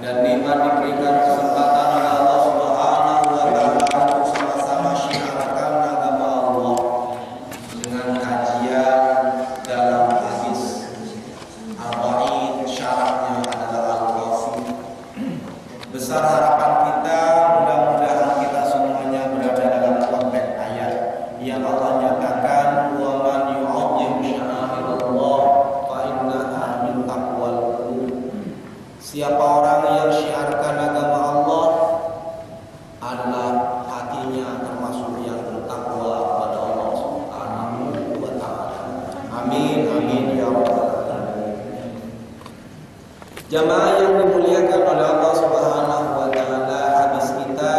dan nikmat diberikan kesempatan oleh Allah Subhanahu wa taala untuk sama-sama syiarkan agama Allah dengan kajian dalam hadis arba'in, syaratnya adalah al-qafi. Besar harapan kita, mudah-mudahan kita semuanya berada dalam konteks ayat yang Allah nyatakan, wa man yu'azzim sya'airallah fa innaha min taqwal qulub. Siapa orang yang syiarkan agama Allah adalah hatinya termasuk yang bertakwa kepada Allah Subhanahu wa taala. Amin amin ya rabbal alamin. Jamaah yang dimuliakan oleh Allah Subhanahu wa taala, hadis kita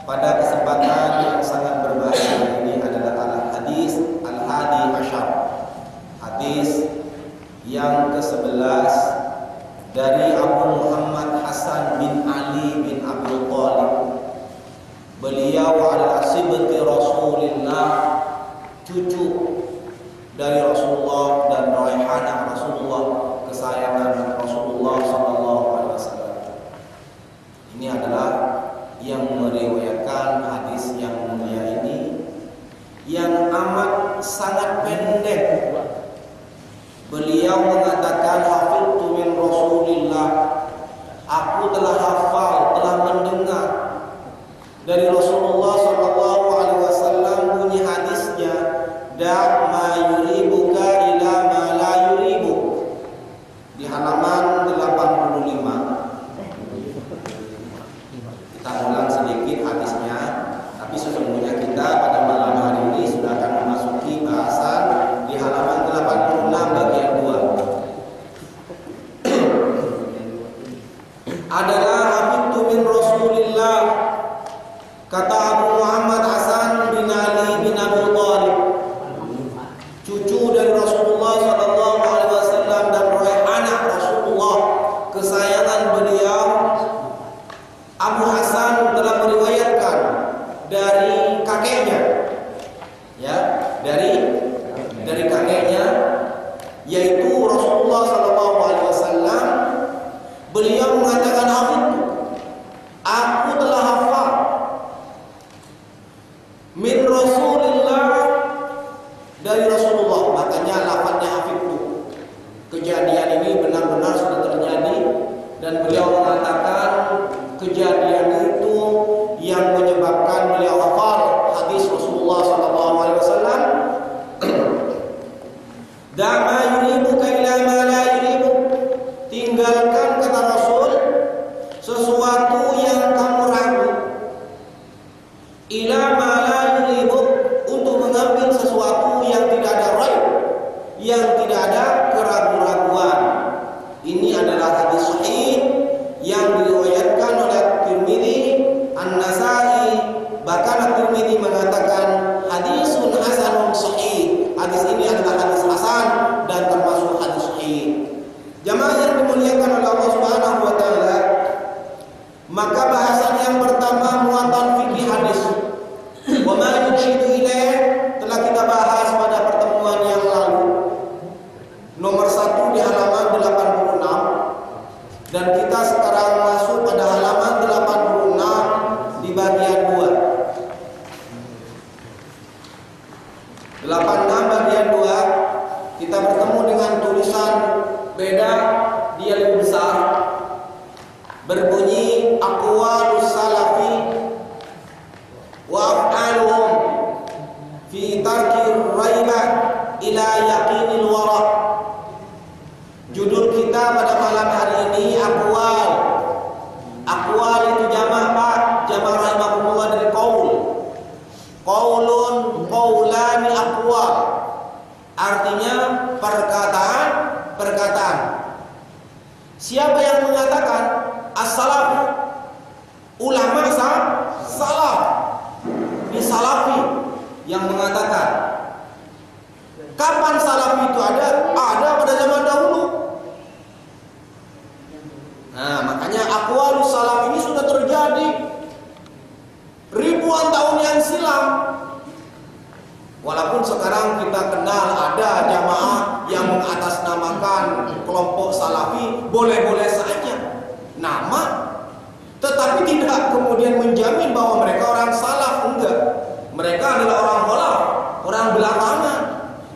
pada kesempatan yang sangat berbahagia ini adalah hadis al-hadi asyar. Hadis yang ke-11 dari Abu Muhammad Hasan bin Ali bin Abi Thalib. Beliau adalah sibti Rasulullah, cucu dari Rasulullah dan raihanah Rasulullah, kesayangan Rasulullah sallallahu alaihi wasallam. Ini adalah yang meriwayatkan hadis yang mulia ini, yang amat sangat pendek. Beliau mengatakan, hafidtu min Rasulillah, aku telah hafal, telah mendengar dari Rasulullah sallallahu alaihi wasallam bunyi hadisnya, da' ma yuribuka ila ma la yuribuk, di halaman 85. Kita ulang sedikit hadisnya, tapi sesungguhnya kita pada malam hari ini sudah akan memasuki bahasan di halaman 86 bagian 2. Adalah hafidtu min Rasulillah, kata Abu Muhammad Hasan bin Ali bin Abi Thalib, cucu dari Rasulullah sallallahu alaihi wasallam dan raihanah Rasulullah, kesayangan beliau. Abu Hasan telah meriwayatkan dari kakeknya, ya, dari kakeknya, yaitu Rasulullah sallallahu alaihi wasallam. Beliau mengatakan, aku telah hafal min Rasulillah, dari Rasulullah. Makanya lafadznya hafidtu. Kejadian ini benar-benar sudah terjadi, dan beliau mengatakan kejadian itu yang menyebabkan beliau hafal hadis Rasulullah sallallahu alaihi wasallam. Dama yuribuka ila ma la yuribuk, tinggalkan, kata Rasul, sesuatu yang kamu ragu, ila ma la yuribuk, untuk mengambil sesuatu yang tidak ada raib, yang tidak ada keraguan-raguan. Ini adalah hadis sahih yang diriwayatkan oleh Tirmidzi, An-Nasa'i, bahkan At-Tirmidzi mengatakan hadisun hasanun sahih. Hadis ini adalah hadis hasan dan termasuk hadis sahih. Jamaah yang dimuliakan oleh Allah Subhanahu wa taala, maka bahasan yang pertama muatan fikih hadis. Wa ma yujidu ilaih telah kita bahas pada pertemuan yang lalu. Nomor 1 di halaman 86, dan kita sekarang masuk pada halaman 86 di bagian 2. 86 bagian 2 kita bertemu dengan tulisan beda, dia lebih besar, berbunyi aqwalus salafi wa af'aluhum fi tarki raibah ila yaqinil wara. Judul kita pada malam hari ini aqwal. Aqwal itu jamak, Pak, jamak rahimakumullah dari qaul. Qaulun, qaulani, aqwal. Artinya perkataan. Siapa yang mengatakan? As-salaf, ulama salaf, ini salafi yang mengatakan. Kapan salafi itu ada? Ada pada zaman dahulu. Nah, makanya aqwalus salaf ini sudah terjadi ribuan tahun yang silam. Walaupun sekarang kita kenal ada jamaah yang mengatasnamakan kelompok salafi, boleh-boleh saja. nama, tetapi tidak kemudian menjamin bahwa mereka orang salaf. Enggak, mereka adalah orang khalaf, orang belakangan.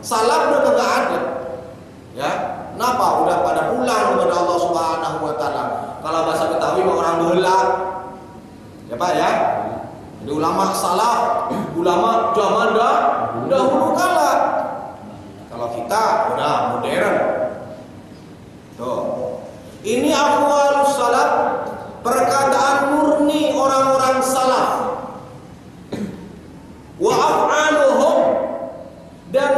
Salaf udah enggak ada. Ya, kenapa? Udah pada pulang kepada Allah Subhanahu wa taala. Kalau bahasa Betawi mah orang beheula. Ya Pak ya. Jadi ulama salaf, ulama zaman dahulu kala. Kalau kita udah modern. Tuh. Ini aqwalus salaf, perkataan murni orang-orang salaf. Wa af'aluhum, dan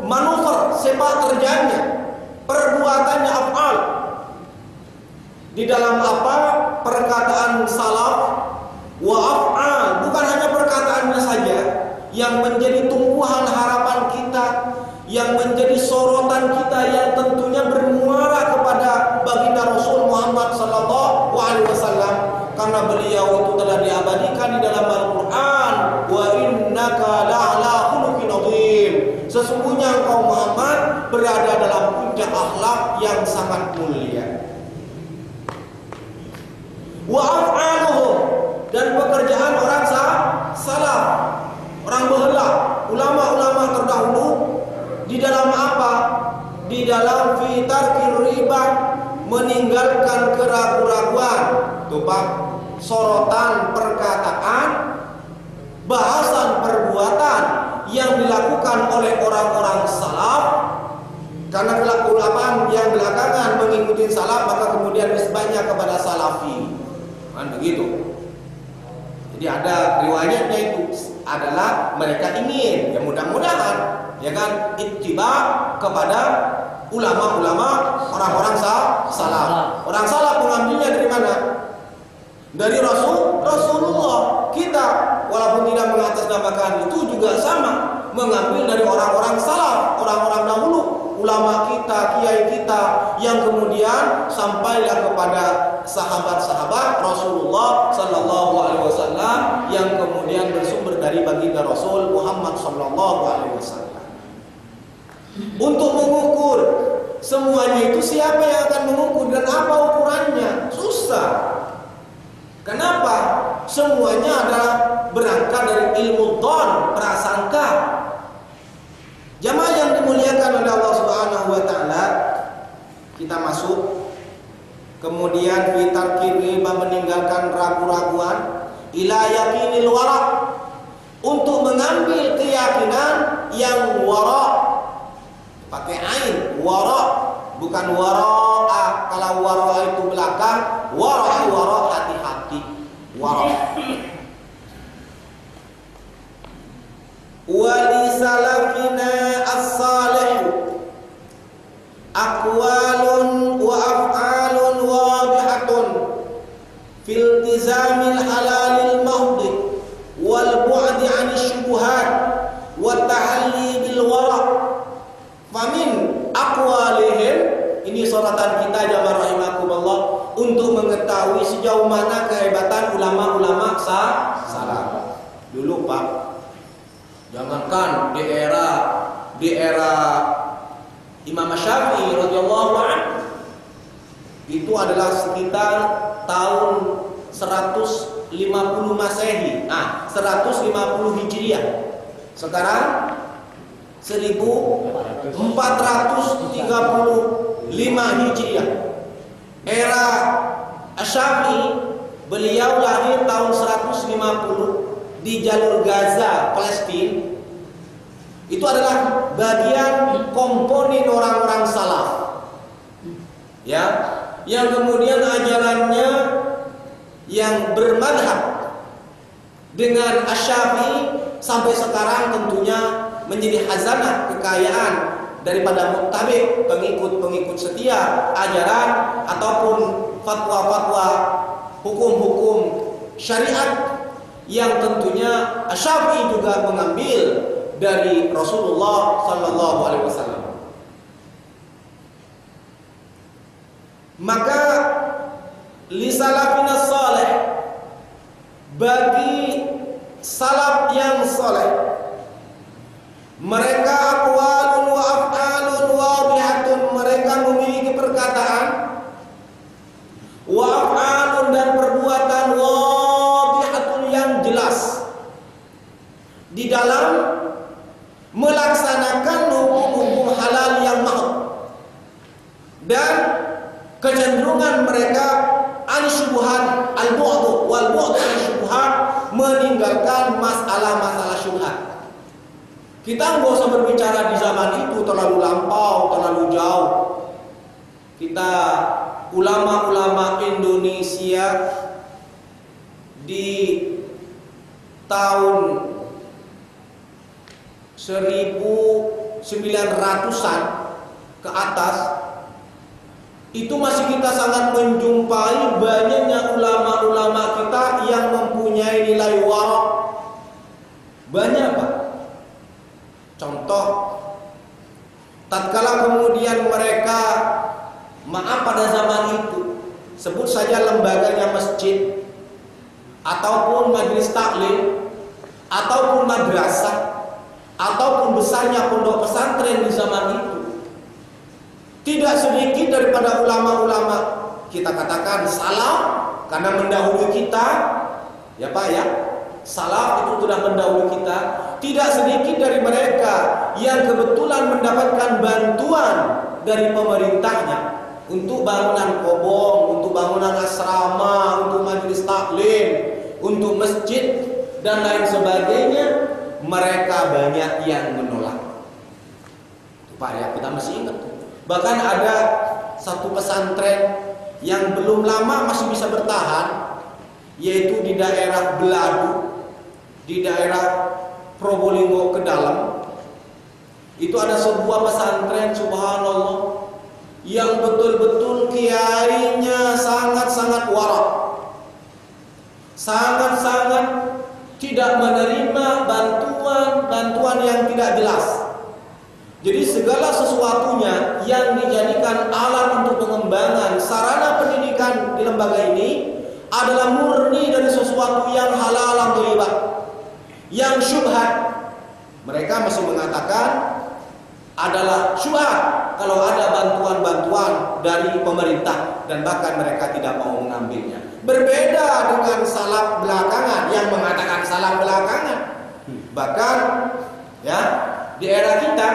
manuver sepak terjangnya, perbuatannya af'al. Di dalam apa? Perkataan salaf wa af'al, bukan hanya perkataannya saja yang menjadi tumpuan harapan kita, yang menjadi sorotan kita, yang tentunya bermuara kepada baginda Rasul Muhammad sallallahu alaihi wasallam, karena beliau itu telah diabadikan di dalam Al-Qur'an, wa innaka la'ala khuluqin adzim. Sesungguhnya engkau Muhammad berada dalam puncak akhlak yang sangat mulia. Wa af'aluhum, dan pekerjaan orang salaf, orang baheula, ulama-ulama terdahulu, di dalam apa? Di dalam fitarkir riba, meninggalkan keraguan-raguan. Tuh Pak, sorotan perkataan, bahasan perbuatan yang dilakukan oleh orang-orang salaf. Karena ulama yang belakangan mengikuti salaf, maka kemudian nisbahnya kepada salafi. Kan begitu. Jadi ada riwayatnya itu adalah mereka ingin, ya mudah-mudahan, ya kan, ittiba kepada ulama-ulama orang-orang salaf. Orang salaf mengambilnya dari mana? Dari Rasulullah. Kita walaupun tidak mengatasnamakan itu juga sama, mengambil dari orang-orang salaf, orang-orang dahulu, ulama kita, kiai kita, yang kemudian sampailah kepada sahabat-sahabat Rasulullah sallallahu alaihi wasallam, yang kemudian bersumber dari baginda Rasul Muhammad sallallahu alaihi wasallam. Untuk mengukur semuanya itu, siapa yang akan mengukur dan apa ukurannya? Susah. Kenapa? Semuanya adalah berangkat dari ilmu dhon, prasangka. Jamaah yang dimuliakan oleh Allah Subhanahu wa taala, kita masuk kemudian fitarkir riba, meninggalkan ragu-raguan, ila yakinil wara, untuk mengambil keyakinan yang wara, pakai ain, wara, bukan wara'a. Kalau wara'a itu belakang, wara hati-hati, wara. Wali salafina as-salih aqwalun wa af'alun wadihatun fil iltizamil halalil mahdi wal bu'di 'anil syubuhat wa tahalli bil wara'. Famin aqwalihim, ini soratan kita jamaah rahimakumullah, untuk mengetahui sejauh mana kehebatan ulama-ulama salaf. Dulu Pak, jangankan di era Imam Syafi'i radhiyallahu anhu, itu adalah sekitar tahun 150 Masehi. 150 Hijriah. Sekarang 1435 Hijriah. Era Asy-Syafi'i, beliau lahir tahun 150 di jalur Gaza, Palestina. Itu adalah bagian komponen orang-orang salaf, ya, yang kemudian ajarannya yang bermadhab dengan Asy-Syafi'i sampai sekarang tentunya menjadi khazanah kekayaan daripada muttabi, pengikut-pengikut setia ajaran ataupun fatwa-fatwa hukum-hukum syariat yang tentunya Asy-Syafi'i juga mengambil dari Rasulullah sallallahu alaihi wasallam. Maka li salafina salih, bagi salaf yang saleh, mereka aqwalun wa af'alun wadihatun, mereka memiliki perkataan wa af'alun kecenderungan mereka al-syubhat al-bu'du wal bu'du al-syubhat, meninggalkan masalah-masalah syubhat. Kita nggak usah berbicara di zaman itu terlalu lampau, terlalu jauh. Kita ulama-ulama Indonesia di tahun 1900-an ke atas itu masih kita sangat menjumpai banyaknya ulama-ulama kita yang mempunyai nilai wara'. Banyak, Pak. Contoh, tatkala kemudian mereka, maaf pada zaman itu, sebut saja lembaganya masjid ataupun majelis taklim ataupun madrasah ataupun besarnya pondok pesantren di zaman itu, tidak sedikit daripada ulama-ulama, kita katakan salaf karena mendahului kita, ya Pak ya, salaf itu sudah mendahului kita. Tidak sedikit dari mereka yang kebetulan mendapatkan bantuan dari pemerintahnya untuk bangunan kobong, untuk bangunan asrama, untuk majelis taklim, untuk masjid dan lain sebagainya. Mereka banyak yang menolak. Pak ya, kita masih ingat. Bahkan ada satu pesantren yang belum lama masih bisa bertahan, yaitu di daerah Beladu, di daerah Probolinggo ke dalam. Itu ada sebuah pesantren, subhanallah, yang betul-betul kiainya sangat-sangat warak, sangat-sangat tidak menerima bantuan yang tidak jelas. Jadi segala sesuatunya yang dijadikan alat untuk pengembangan sarana pendidikan di lembaga ini adalah murni dari sesuatu yang halal dan thayyibah. Yang syubhat, mereka masih mengatakan adalah syubhat kalau ada bantuan-bantuan dari pemerintah, dan bahkan mereka tidak mau mengambilnya. Berbeda dengan salaf belakangan yang mengatakan salaf belakangan. Bahkan ya, di era kita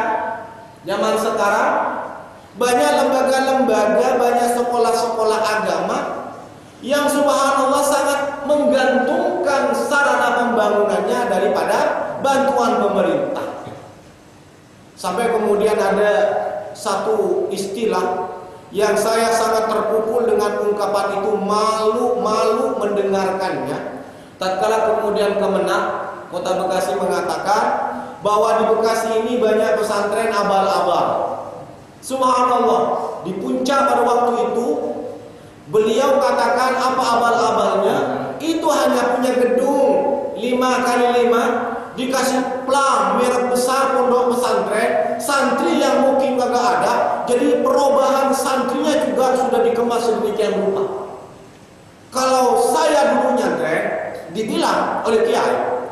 zaman sekarang banyak lembaga-lembaga, banyak sekolah-sekolah agama yang subhanallah sangat menggantungkan sarana pembangunannya daripada bantuan pemerintah. Sampai kemudian ada satu istilah yang saya sangat terpukul dengan ungkapan itu, malu mendengarkannya. Tatkala kemudian Kemenak Kota Bekasi mengatakan bahwa di Bekasi ini banyak pesantren abal-abal. Subhanallah, di puncak pada waktu itu beliau katakan apa abal-abalnya? Itu hanya punya gedung 5x5, dikasih plam merek besar pondok pesantren, santri yang mungkin kagak ada, jadi perubahan santrinya juga sudah dikemas sedemikian rupa. Kalau saya dulu nyantren, dibilang oleh kiai,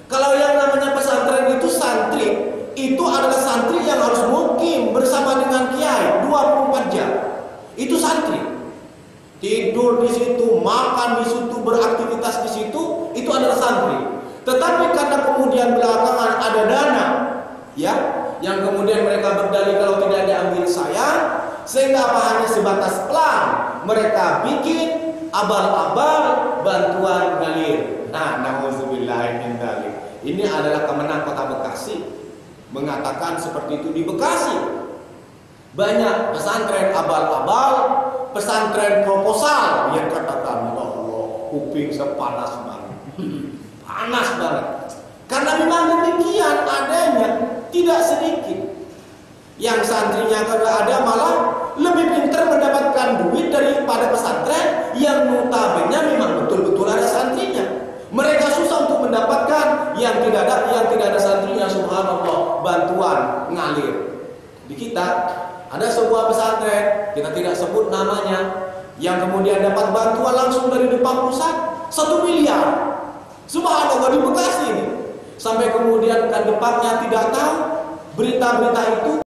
kalau yang namanya pesantren itu santri, itu adalah santri yang harus mukim bersama dengan kiai 24 jam. Itu santri. Tidur di situ, makan di situ, beraktivitas di situ, itu adalah santri. Tetapi karena kemudian belakangan ada dana, ya, yang kemudian mereka berdalih kalau tidak diambil saya, sehingga apa hanya sebatas plan, mereka bikin abal-abal bantuan ngalir. Nah, nauzubillahi min dzalik. Ini adalah Kemenak Kota Bekasi mengatakan seperti itu. Di Bekasi banyak pesantren abal-abal, pesantren proposal yang katakan, ya Allah, kuping sepanas banget. Panas banget. Karena memang demikian adanya, tidak sedikit yang santrinya kagak ada, malah lebih pintar mendapatkan duit daripada pesantren yang notabene memang betul-betul ada santrinya. Mereka susah untuk mendapatkan yang tidak ada santrinya, subhanallah, bantuan ngalir. Di kita ada sebuah pesantren, kita tidak sebut namanya, yang kemudian dapat bantuan langsung dari depan pusat 1 miliar. Subhanallah, di Bekasi ini. Sampai kemudian kan depannya tidak tahu berita-berita itu